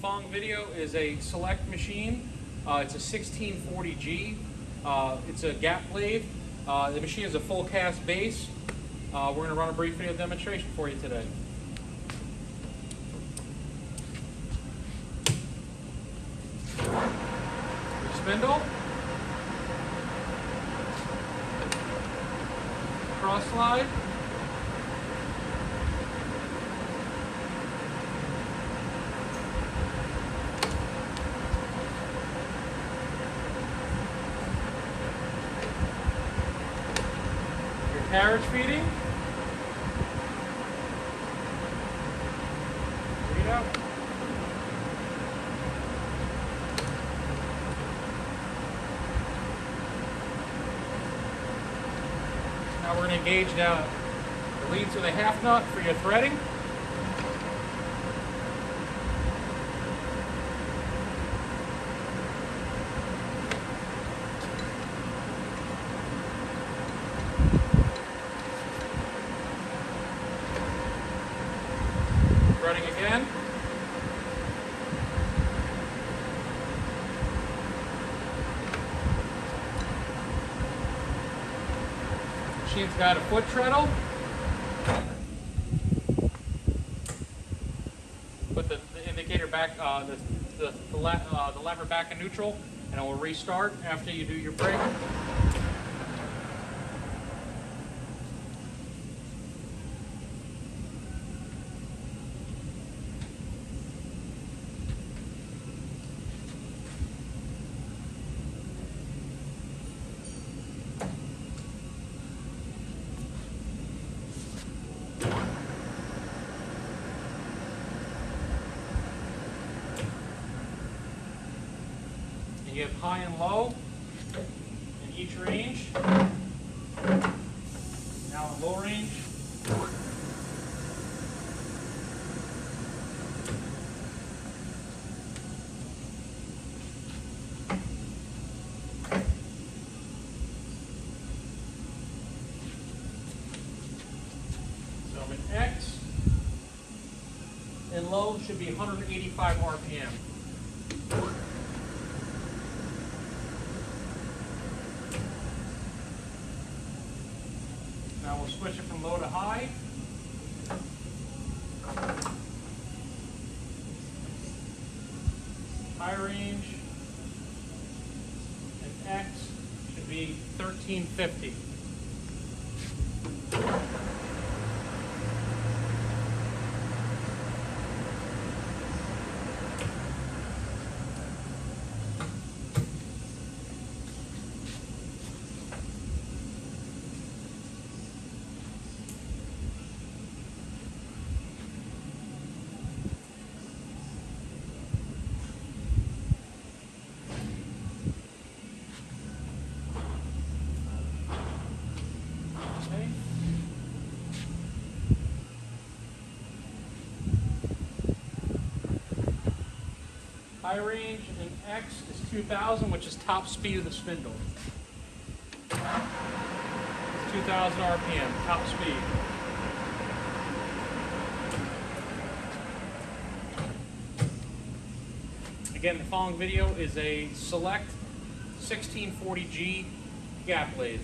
following video is a select machine. It's a 1640G. It's a gap lathe. The machine is a full cast base. We're going to run a brief video demonstration for you today. Your spindle, cross slide, your carriage feeding, read out. Now we're going to engage the leads with a half nut for your threading. Threading again. Machine's got a foot treadle. Put the indicator back, the lever back in neutral, and it will restart after you do your brake. You have high and low in each range. Now in low range. So in X, in low should be 185 RPM. Now we'll switch it from low to high. High range and X should be 1350. High range in X is 2000, which is top speed of the spindle. 2000 RPM, top speed. Again, the following video is a select 1640G gap lathe.